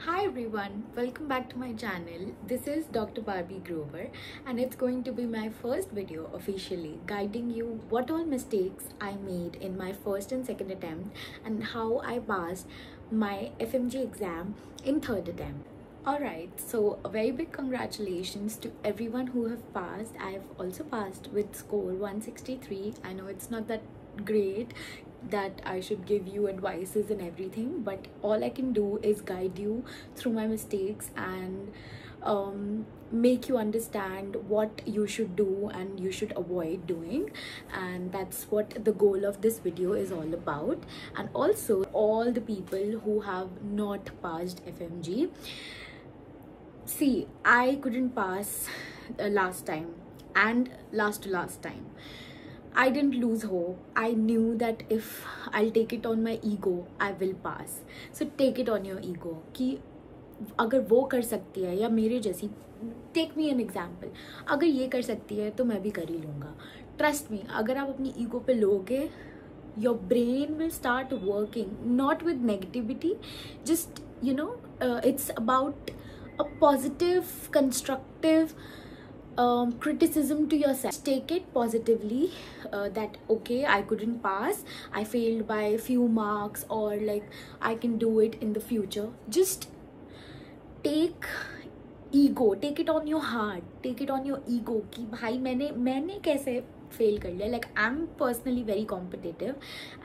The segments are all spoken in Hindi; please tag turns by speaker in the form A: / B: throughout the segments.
A: Hi everyone, welcome back to my channel. This is Dr. Barbie Grover and it's going to be my first video officially guiding you what all mistakes I made in my first and second attempt and how I passed my FMG exam in third attempt. Alright, so a very big congratulations to everyone who have passed. I have also passed with score 163. I know it's not that great that I should give you advices and everything, but all I can do is guide you through my mistakes and make you understand what you should do and you should avoid doing, and that's what the goal of this video is all about. And also all the people who have not passed FMG, see, I couldn't pass last time and last to last time. I didn't lose hope. I knew that if I'll take it on my ego, I will pass. So take it on your ego कि अगर वो कर सकती है या मेरे जैसी, टेक मी एन एग्जाम्पल, अगर ये कर सकती है तो मैं भी कर ही लूँगा. ट्रस्ट मी, अगर आप अपनी ईगो पे लोगे, your brain will start working not with negativity, just it's about a positive, constructive criticism to yourself. Take it positively, that okay, I couldn't pass, I failed by a few marks, or like I can do it in the future. Just take it on your heart, take it on your ego कि भाई मैंने कैसे फेल कर लिया. Like I am personally very competitive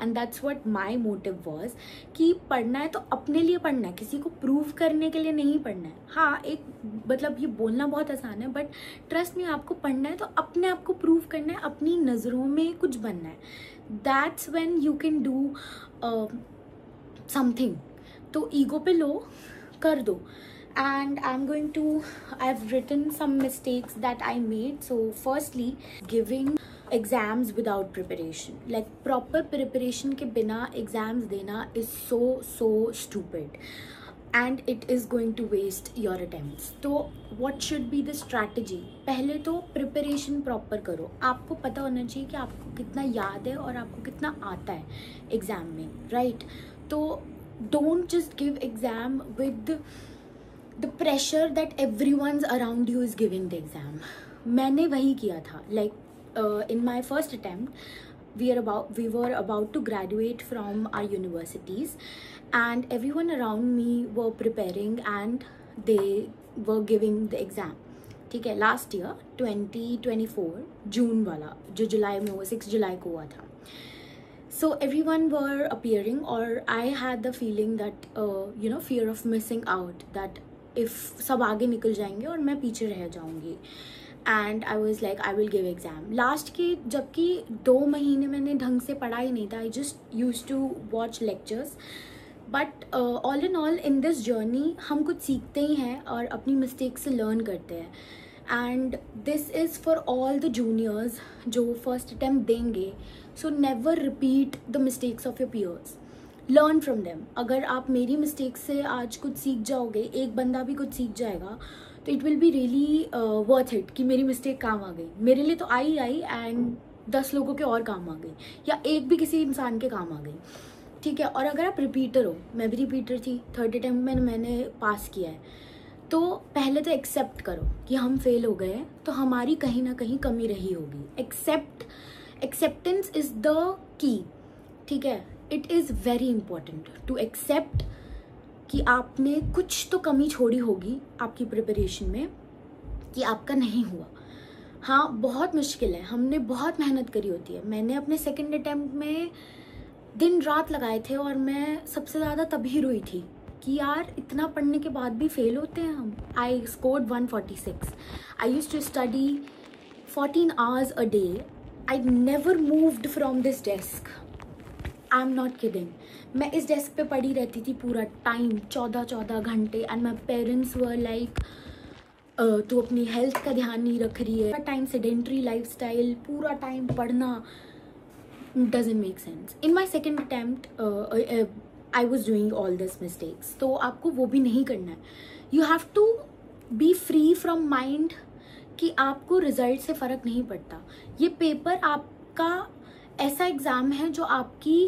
A: and that's what my motive was कि पढ़ना है तो अपने लिए पढ़ना है, किसी को प्रूव करने के लिए नहीं पढ़ना है. हाँ, एक मतलब ये बोलना बहुत आसान है, बट ट्रस्ट मी, आपको पढ़ना है तो अपने आप को प्रूव करना है, अपनी नज़रों में कुछ बनना है. That's when you can do something. तो ईगो पे लो, कर दो. And I've written some mistakes that I made. So firstly, giving exams without preparation, like proper preparation के बिना exams देना is so stupid and it is going to waste your attempts. तो what should be the strategy? पहले तो preparation proper करो. आपको पता होना चाहिए कि आपको कितना याद है और आपको कितना आता है exam में, right? तो don't just give exam with the pressure that everyone's around you is giving the exam. मैंने वही किया था. Like in my first attempt, we were about to graduate from our universities and everyone around me were preparing and they were giving the exam. ठीक है, लास्ट ईयर 2024 जून वाला, जो जुलाई में हुआ, 6 जुलाई को हुआ था. So everyone were appearing, or I had the feeling that fear of missing out, that if सब आगे निकल जाएंगे और मैं पीछे रह जाऊंगी. And I was like, I will give exam. Last के जबकि 2 महीने मैंने ढंग से पढ़ा ही नहीं था. I just used to watch lectures. But all in all, in this journey हम कुछ सीखते ही हैं और अपनी मिस्टेक से लर्न करते हैं. And this is for all the juniors जो first attempt देंगे. So never repeat the mistakes of your peers. Learn from them. अगर आप मेरी मिस्टेक से आज कुछ सीख जाओगे, एक बंदा भी कुछ सीख जाएगा, तो it will be really worth it कि मेरी मिस्टेक काम आ गई. मेरे लिए तो आई एंड 10 लोगों के और काम आ गई, या एक भी किसी इंसान के काम आ गई. ठीक है. और अगर आप रिपीटर हो, मैं भी रिपीटर थी, थर्ड अटेम्प्ट में मैंने पास किया है, तो पहले तो एक्सेप्ट करो कि हम फेल हो गए, तो हमारी कहीं ना कहीं कमी रही होगी. Acceptance is the key. ठीक है. It is very important to accept कि आपने कुछ तो कमी छोड़ी होगी आपकी प्रिपरेशन में, कि आपका नहीं हुआ. हाँ, बहुत मुश्किल है, हमने बहुत मेहनत करी होती है. मैंने अपने सेकंड अटेम्प्ट में दिन रात लगाए थे और मैं सबसे ज़्यादा तभी रोई थी कि यार इतना पढ़ने के बाद भी फेल होते हैं हम. I scored 146. I used to study 14 hours a day. I never moved from this desk. I am not kidding. मैं इस डेस्क पे पड़ी रहती थी पूरा टाइम, 14 घंटे. And my parents were like, तो अपनी हेल्थ का ध्यान नहीं रख रही है. टाइम सेडेंट्री लाइफ स्टाइल, पूरा टाइम पढ़ना, doesn't make sense. In my second attempt I was doing all this mistakes. तो आपको वो भी नहीं करना है. You have to be free from mind कि आपको रिजल्ट से फ़र्क नहीं पड़ता. ये पेपर आपका ऐसा एग्ज़ाम है जो आपकी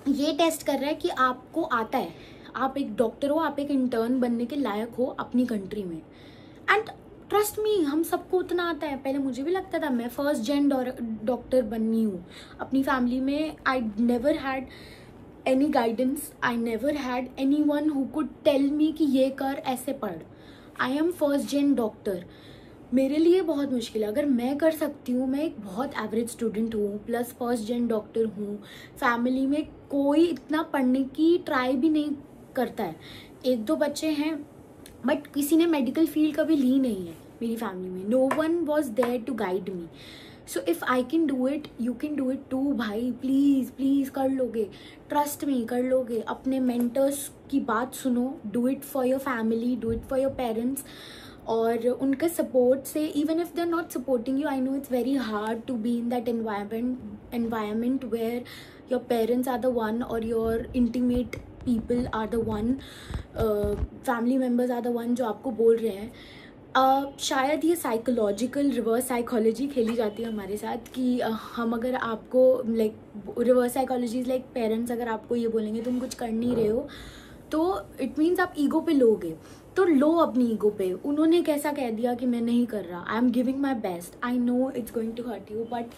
A: ये टेस्ट कर रहा है कि आपको आता है, आप एक डॉक्टर हो, आप एक इंटर्न बनने के लायक हो अपनी कंट्री में। एंड ट्रस्ट मी, हम सबको उतना आता है। पहले मुझे भी लगता था मैं फर्स्ट जेन डॉक्टर बननी हूँ अपनी फैमिली में। I never had any guidance, I never had anyone who could tell me कि ये कर, ऐसे पढ़। I am first gen doctor, मेरे लिए बहुत मुश्किल है। अगर मैं कर सकती हूँ, मैं एक बहुत एवरेज स्टूडेंट हूँ, प्लस फर्स्ट जेन डॉक्टर हूँ, फैमिली में कोई इतना पढ़ने की ट्राई भी नहीं करता है, 1-2 बच्चे हैं, बट किसी ने मेडिकल फील्ड कभी ली नहीं है मेरी फैमिली में। No one was there to guide me. So if I can do it, you can do it too भाई। प्लीज़ प्लीज़ कर लोगे, ट्रस्ट मी, कर लोगे। अपने मेंटर्स की बात सुनो, do it for your family, do it for your parents. और उनके सपोर्ट से, even if they are not supporting you, I know it's very hard to be in that environment where your parents are the one or your intimate people are the one, family members are the one जो आपको बोल रहे हैं। शायद ये साइकोलॉजिकल रिवर्स साइकोलॉजी खेली जाती है हमारे साथ कि हम अगर आपको like reverse psychology is like parents अगर आपको ये बोलेंगे तुम कुछ कर नहीं रहे हो, तो इट मीन्स आप ईगो पे लोगे, तो लो अपनी ईगो पे। उन्होंने कैसा कह दिया कि मैं नहीं कर रहा, I am giving my best, I know it's going to hurt you, but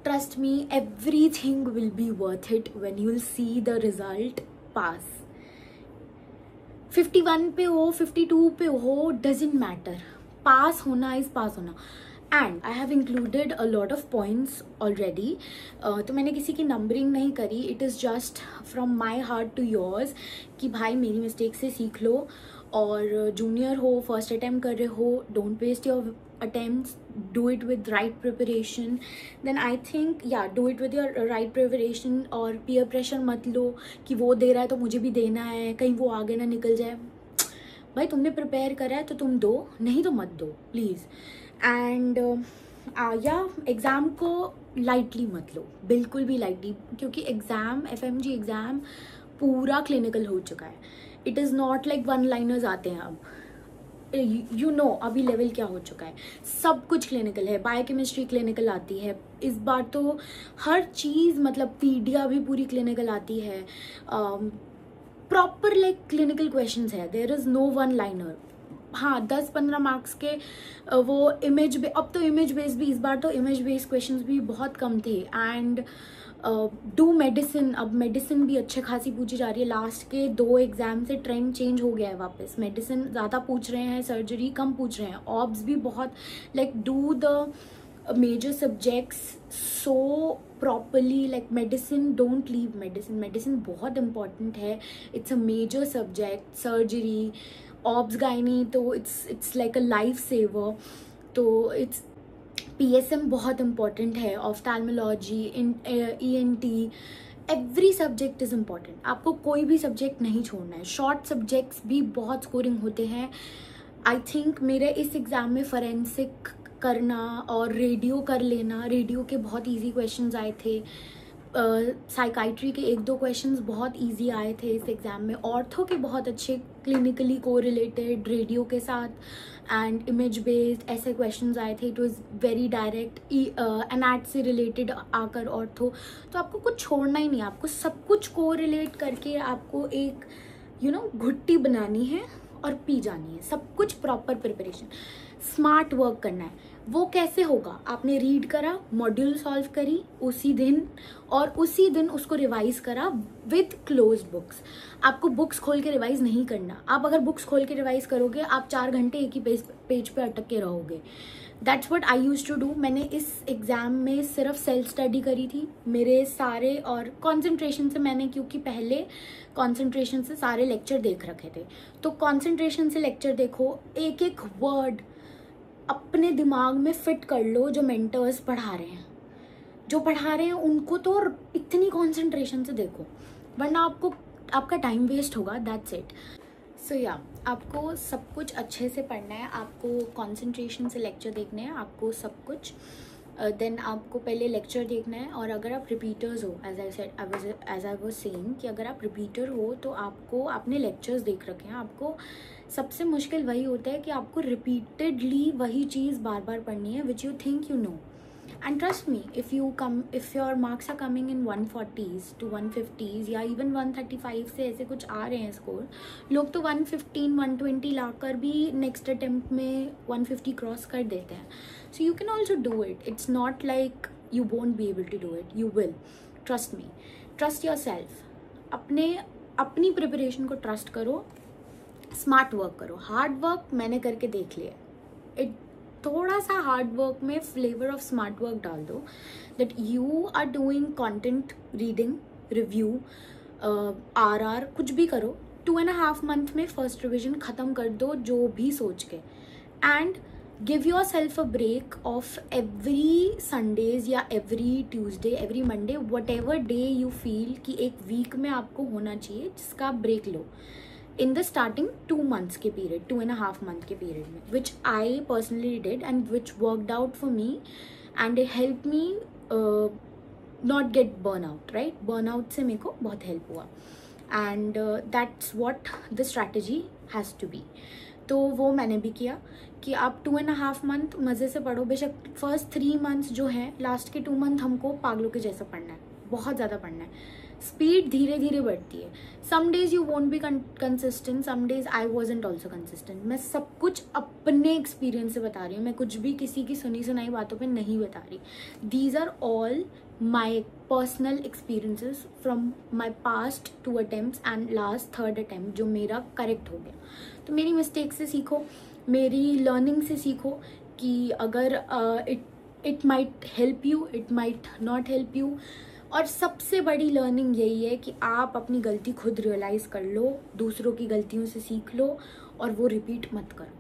A: trust me, everything will be worth it when you will see the result pass. 51 पे हो, 52 पे हो, डजेंट मैटर, पास होना इज पास होना। And I have included a lot of points already, तो मैंने किसी की नंबरिंग नहीं करी, it is just from my heart to yours कि भाई मेरी मिस्टेक से सीख लो। और जूनियर हो, फर्स्ट अटैम्प्ट कर रहे हो, don't waste your attempts, do it with right preparation, then I think yeah, do it with your right preparation। और peer pressure मत लो कि वो दे रहा है तो मुझे भी देना है, कहीं वो आगे ना निकल जाए। भाई तुमने प्रिपेयर करा है तो तुम दो, नहीं तो मत दो प्लीज़। एंड या एग्ज़ाम को लाइटली मत लो, बिल्कुल भी लाइटली, क्योंकि एग्ज़ाम, FMG एग्ज़ाम पूरा क्लिनिकल हो चुका है। It is not like one liners आते हैं अब, यू नो अभी लेवल क्या हो चुका है, सब कुछ क्लिनिकल है। बायोकेमिस्ट्री क्लिनिकल आती है इस बार तो, हर चीज़, मतलब पीडिया भी पूरी क्लिनिकल आती है, प्रॉपर लाइक क्लिनिकल क्वेश्चंस है, there is no one liner. हाँ 10-15 मार्क्स के वो इमेज अब तो इमेज बेस्ड भी, इस बार तो इमेज बेस्ड क्वेश्चंस भी बहुत कम थे। एंड डू मेडिसिन, अब मेडिसिन भी अच्छे खासी पूछी जा रही है। लास्ट के 2 एग्जाम से ट्रेंड चेंज हो गया है वापस, मेडिसिन ज़्यादा पूछ रहे हैं, सर्जरी कम पूछ रहे हैं। ऑब्स भी बहुत like do the major subjects so properly, like medicine, don't leave medicine, medicine बहुत इंपॉर्टेंट है, it's a major subject. Surgery, obs, gynae तो it's like a life saver, तो इट्स PSM बहुत इम्पॉर्टेंट है, ophthalmology, ENT, every subject is important. आपको कोई भी सब्जेक्ट नहीं छोड़ना है। शॉर्ट सब्जेक्ट्स भी बहुत स्कोरिंग होते हैं। आई थिंक मेरे इस एग्ज़ाम में फॉरेंसिक करना और रेडियो कर लेना, रेडियो के बहुत इजी क्वेश्चंस आए थे, साइकाइट्री के 1-2 क्वेश्चंस बहुत इजी आए थे इस एग्ज़ाम में, ऑर्थो के बहुत अच्छे क्लिनिकली को रिलेटेड रेडियो के साथ, एंड इमेज बेस्ड ऐसे क्वेश्चंस आए थे। इट वाज वेरी डायरेक्ट, एनैट से रिलेटेड आकर ऑर्थो, तो आपको कुछ छोड़ना ही नहीं, आपको सब कुछ को रिलेट करके आपको एक घुट्टी बनानी है और पी जानी है। सब कुछ प्रॉपर प्रिपरेशन, स्मार्ट वर्क करना है। वो कैसे होगा? आपने रीड करा, मॉड्यूल सॉल्व करी उसी दिन, और उसी दिन उसको रिवाइज करा विद क्लोज बुक्स। आपको बुक्स खोल के रिवाइज नहीं करना। आप अगर बुक्स खोल के रिवाइज करोगे, आप 4 घंटे एक ही पेज पे अटक के रहोगे। That's what I used to do. मैंने इस एग्ज़ाम में सिर्फ सेल्फ स्टडी करी थी मेरे सारे, और कॉन्सेंट्रेशन से मैंने, क्योंकि पहले कॉन्सेंट्रेशन से सारे लेक्चर देख रखे थे, तो कॉन्सेंट्रेशन से लेक्चर देखो, एक एक वर्ड अपने दिमाग में फिट कर लो। जो मेंटर्स पढ़ा रहे हैं, जो पढ़ा रहे हैं उनको तो इतनी कॉन्सेंट्रेशन से देखो, वरना आपका टाइम वेस्ट होगा। That's it. सो या, आपको सब कुछ अच्छे से पढ़ना है, आपको कॉन्सेंट्रेशन से लेक्चर देखने हैं, आपको सब कुछ। देन आपको पहले लेक्चर देखना है, और अगर आप रिपीटर्स हो, एज आई वाज सेइंग कि अगर आप रिपीटर हो तो आपने लेक्चर्स देख रखे हैं। आपको सबसे मुश्किल वही होता है कि आपको रिपीटेडली वही चीज़ बार बार पढ़नी है, which you think you know. And trust me, if your marks are coming in 140s to 150s या even 135 से ऐसे कुछ आ रहे हैं स्कोर, लोग तो 115 120 लाकर भी नेक्स्ट अटेम्प्ट में 150 क्रॉस कर देते हैं. So you can also do it. It's not like you won't be able to do it. You will. Trust me. Trust yourself. अपनी प्रिपरेशन को ट्रस्ट करो, स्मार्ट वर्क करो. हार्ड वर्क मैंने करके देख लिया. थोड़ा सा हार्ड वर्क में फ्लेवर ऑफ स्मार्ट वर्क डाल दो, that you are doing content reading, review, or कुछ भी करो. 2.5 month में फर्स्ट रिविजन ख़त्म कर दो जो भी सोच के. And give yourself a break off every Sundays या every Tuesday, every Monday, whatever day you feel कि एक वीक में आपको होना चाहिए जिसका आप ब्रेक लो. In the starting 2 months के period, 2.5 month के period में, which I personally did and which worked out for me and it helped me not get burnout, right? Burnout से मेरे को बहुत help हुआ and that's what the strategy has to be. तो वो मैंने भी किया कि आप 2.5 month मज़े से पढ़ो. बेशक फर्स्ट 3 months जो है, लास्ट के 2 month हमको पागलों के जैसा पढ़ना है, बहुत ज़्यादा पढ़ना है. स्पीड धीरे धीरे बढ़ती है. Some days you won't be consistent, some days I wasn't also consistent. मैं सब कुछ अपने एक्सपीरियंस से बता रही हूँ, मैं कुछ भी किसी की सुनी सुनाई बातों पे नहीं बता रही. These are all my personal experiences from my past 2 attempts and last 3rd attempt जो मेरा करेक्ट हो गया. तो मेरी मिस्टेक से सीखो, मेरी लर्निंग से सीखो कि अगर it might help you, it might not help you. और सबसे बड़ी लर्निंग यही है कि आप अपनी गलती खुद रियलाइज़ कर लो, दूसरों की गलतियों से सीख लो और वो रिपीट मत करो.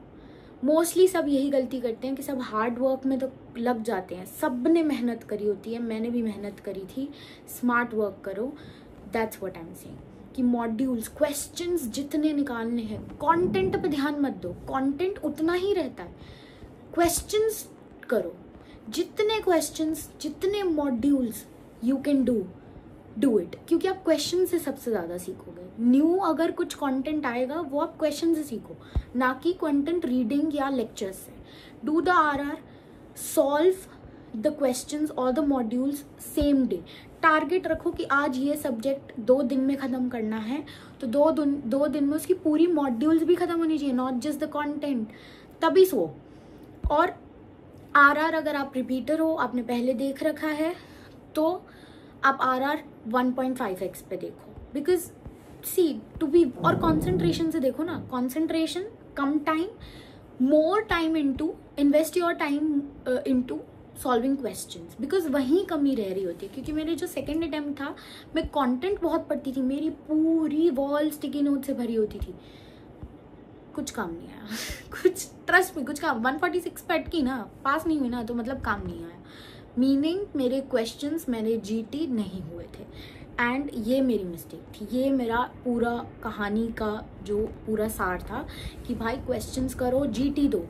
A: मोस्टली सब यही गलती करते हैं कि सब हार्ड वर्क में तो लग जाते हैं. सब ने मेहनत करी होती है, मैंने भी मेहनत करी थी. स्मार्ट वर्क करो, that's what I am saying. कि मॉड्यूल्स, क्वेश्चंस जितने निकालने हैं, कंटेंट पे ध्यान मत दो, कंटेंट उतना ही रहता है. क्वेश्चंस करो, जितने क्वेश्चंस, जितने modules you can do it. क्योंकि आप क्वेश्चन से सबसे ज़्यादा सीखोगे. न्यू अगर कुछ कंटेंट आएगा वो आप क्वेश्चन से सीखो, ना कि कंटेंट रीडिंग या लेक्चर्स से. Do the R, solve the questions और the modules same day. Target रखो कि आज ये सब्जेक्ट 2 दिन में ख़त्म करना है, तो 2 दिन में उसकी पूरी मॉड्यूल्स भी ख़त्म होनी चाहिए, नॉट जस्ट द कंटेंट. तभी सो. और आर अगर आप रिपीटर हो, आपने पहले देख रखा है, तो आप RR 1.5x पे देखो. बिकॉज सी टू बी, और कॉन्सेंट्रेशन से देखो ना. Concentration, come time, more time into, invest your time into solving questions. Because वहीं कमी रह रही होती है. क्योंकि मेरे जो सेकेंड अटेम्प्ट था, मैं कंटेंट बहुत पढ़ती थी, मेरी पूरी वॉल स्टिकी नोट से भरी होती थी, कुछ काम नहीं आया. कुछ, ट्रस्ट में, कुछ काम. 146 पे अटकी ना, पास नहीं हुई ना, तो मतलब काम नहीं आया. मीनिंग मेरे क्वेश्चंस, मेरे GT नहीं हुए थे. एंड ये मेरी मिस्टेक थी. ये मेरा पूरा कहानी का जो पूरा सार था कि भाई क्वेश्चंस करो, GT दो.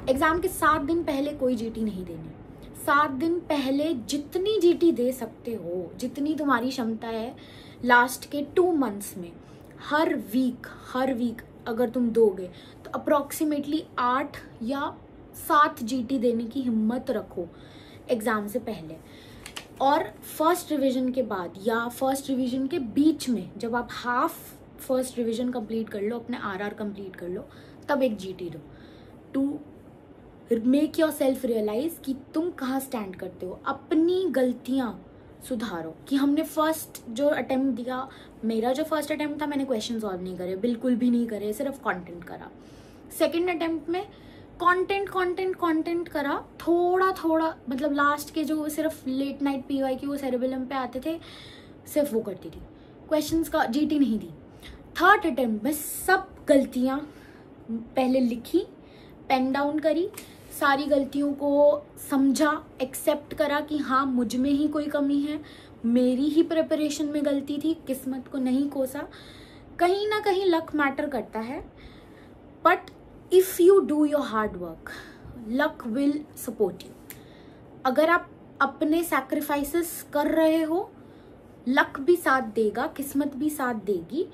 A: एग्ज़ाम के 7 दिन पहले कोई GT नहीं देनी. 7 दिन पहले जितनी GT दे सकते हो, जितनी तुम्हारी क्षमता है, लास्ट के 2 months में हर वीक अगर तुम दोगे तो अप्रॉक्सीमेटली 8 या 7 GT देने की हिम्मत रखो एग्ज़ाम से पहले. और फर्स्ट रिवीजन के बाद या फर्स्ट रिवीजन के बीच में, जब आप हाफ फर्स्ट रिवीजन कंप्लीट कर लो, अपने RR कंप्लीट कर लो, तब एक GT दो, to make yourself realise कि तुम कहाँ स्टैंड करते हो. अपनी गलतियाँ सुधारो. कि हमने फर्स्ट जो अटेम्प्ट दिया, मेरा जो फर्स्ट अटेम्प्ट था, मैंने क्वेश्चन सॉल्व नहीं करे, बिल्कुल भी नहीं करे, सिर्फ कंटेंट करा. सेकेंड अटेम्प्ट में कंटेंट करा, थोड़ा, मतलब लास्ट के जो सिर्फ लेट नाइट PY की वो सेरेबेलम पे आते थे, सिर्फ वो करती थी, क्वेश्चंस का GT नहीं दी. थर्ड अटेम्प्ट में सब गलतियाँ पहले लिखी, पेन डाउन करी, सारी गलतियों को समझा, एक्सेप्ट करा कि हाँ मुझ में ही कोई कमी है, मेरी ही प्रिपरेशन में गलती थी, किस्मत को नहीं कोसा. कहीं ना कहीं लक मैटर करता है, but if you do your hard work, luck will support you. अगर आप अपने सैक्रिफाइसेस कर रहे हो, लक भी साथ देगा, किस्मत भी साथ देगी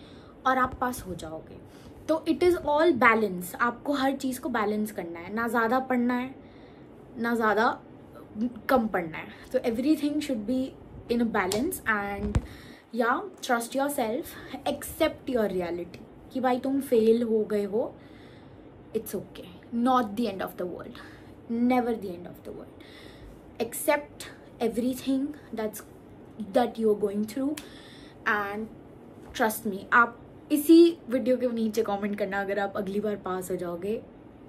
A: और आप पास हो जाओगे. तो इट इज़ ऑल बैलेंस. आपको हर चीज़ को बैलेंस करना है. ना ज़्यादा पढ़ना है, ना ज़्यादा कम पढ़ना है. So everything should be in a balance and yeah, trust yourself, accept your reality कि भाई तुम फेल हो गए हो. It's okay, not the end of the world, never the end of the world. Accept everything that you're going through and trust me. आप इसी वीडियो के नीचे कमेंट करना अगर आप अगली बार पास हो जाओगे.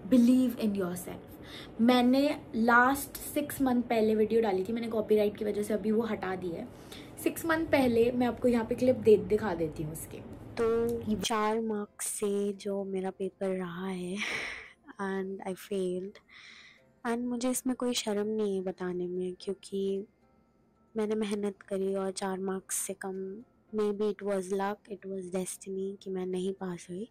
A: Believe in your self. मैंने लास्ट 6 मंथ पहले वीडियो डाली थी, मैंने कॉपीराइट की वजह से अभी वो हटा दी है. 6 मंथ पहले मैं आपको यहाँ पे क्लिप दिखा देती हूँ उसके.
B: तो 4 मार्क्स से जो मेरा पेपर रहा है एंड आई फेल्ड, एंड मुझे इसमें कोई शर्म नहीं है बताने में, क्योंकि मैंने मेहनत करी और 4 मार्क्स से कम, maybe it was luck, it was destiny कि मैं नहीं पास हुई.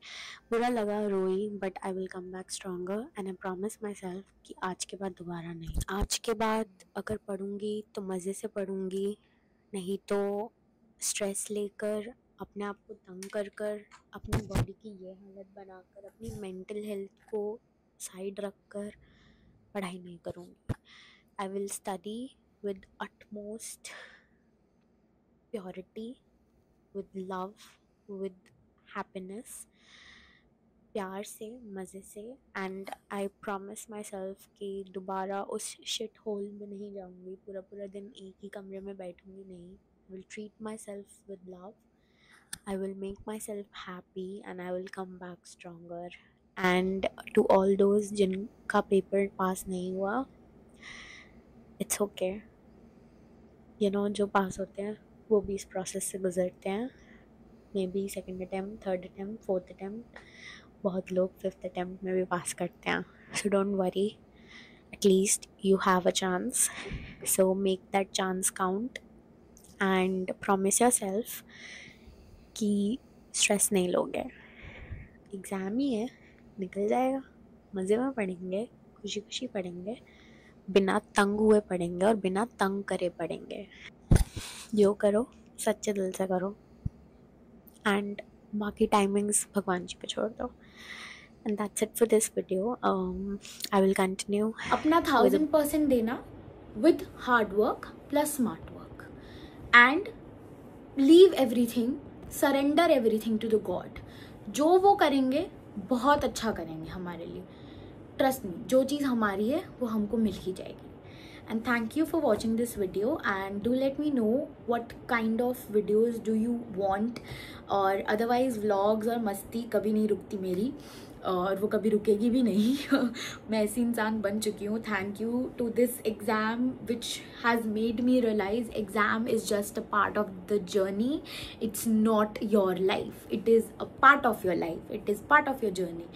B: बुरा लगा, रोई, but I will come back stronger and I promise myself कि आज के बाद दोबारा नहीं. आज के बाद अगर पढ़ूँगी तो मज़े से पढ़ूँगी, नहीं तो स्ट्रेस लेकर, अपने आप को तंग कर कर, अपनी बॉडी की ये हालत बनाकर, अपनी मेंटल हेल्थ को साइड रख कर पढ़ाई नहीं करूँगी. I will study with utmost purity, with love, with happiness, प्यार से, मज़े से. And I promise myself कि दोबारा उस शिट होल में नहीं जाऊँगी, पूरा दिन एक ही कमरे में बैठूँगी नहीं. I will treat myself with love, I will make myself happy and I will come back stronger. And to all those जिनका पेपर पास नहीं हुआ, इट्स ओके. यू नो, जो पास होते हैं वो भी इस प्रोसेस से गुजरते हैं. May be second attempt, third attempt, fourth attempt, बहुत लोग 5th अटैम्प्ट में भी पास करते हैं. So don't worry, at least you have a chance. So make that chance count and promise your self कि स्ट्रेस नहीं लोगे. एग्ज़ाम ही है, निकल जाएगा. मज़े में पढ़ेंगे, खुशी खुशी पढ़ेंगे, बिना तंग हुए पढ़ेंगे और बिना तंग करे पढ़ेंगे. जो करो सच्चे दिल से करो एंड बाकी टाइमिंग्स भगवान जी पे छोड़ दो. And that's it for this video. I will continue.
A: अपना 1000% देना with hard work plus smart work and leave everything, surrender everything to the God. जो वो करेंगे बहुत अच्छा करेंगे हमारे लिए. ट्रस्ट मी, जो चीज़ हमारी है वो हमको मिल ही जाएगी. And thank you for watching this video and do let me know what kind of videos do you want. और otherwise vlogs और मस्ती कभी नहीं रुकती मेरी और वो कभी रुकेगी भी नहीं. मैं ऐसी इंसान बन चुकी हूँ. Thank you to this exam which has made me realize exam is just a part of the journey. It's not your life. It is a part of your life. It is part of your journey,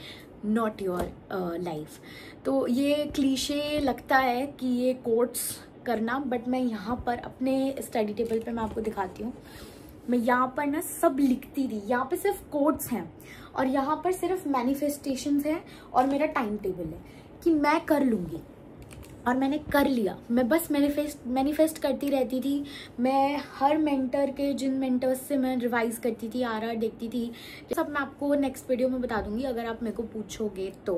A: not your life. तो ये क्लीशे लगता है कि ये कोट्स करना, बट मैं यहाँ पर अपने स्टडी टेबल पे मैं आपको दिखाती हूँ. मैं यहाँ पर ना सब लिखती थी. यहाँ पे सिर्फ कोट्स हैं और यहाँ पर सिर्फ मैनिफेस्टेशंस हैं और मेरा टाइम टेबल है कि मैं कर लूँगी. और मैंने कर लिया. मैं बस मैनिफेस्ट करती रहती थी. मैं हर मेंटर के, जिन मेंटर्स से मैं रिवाइज करती थी, आरआर देखती थी, सब मैं आपको नेक्स्ट वीडियो में बता दूंगी अगर आप मेरे को पूछोगे तो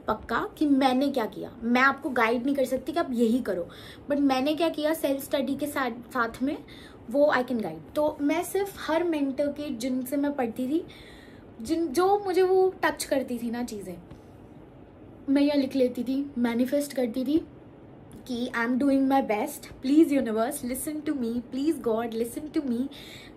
A: पक्का कि मैंने क्या किया. मैं आपको गाइड नहीं कर सकती कि आप यही करो, बट मैंने क्या किया सेल्फ स्टडी के साथ में वो आई कैन गाइड. तो मैं सिर्फ हर मेंटर के जिनसे मैं पढ़ती थी, जो मुझे वो टच करती थी ना चीज़ें, मैं यहाँ लिख लेती थी, मैनिफेस्ट करती थी कि I am doing my best. Please universe listen to me, please God listen to me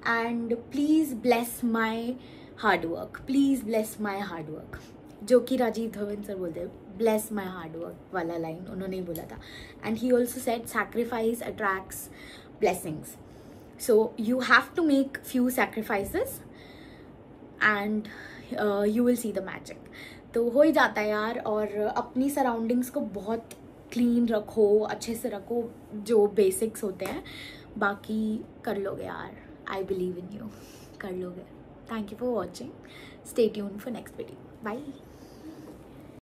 A: and please bless my hard work, please bless my hard work. जो कि राजीव धवन सर बोलते हैं, ब्लेस माई हार्ड वर्क वाला लाइन उन्होंने ही बोला था. And he also said sacrifice attracts blessings. So you have to make few sacrifices and you will see the magic. तो हो ही जाता है यार. और अपनी सराउंडिंग्स को बहुत क्लीन रखो, अच्छे से रखो, जो बेसिक्स होते हैं. बाकी कर लोगे यार. आई बिलीव इन यू, कर लोगे. Thank you for watching. Stay tuned for next video. Bye.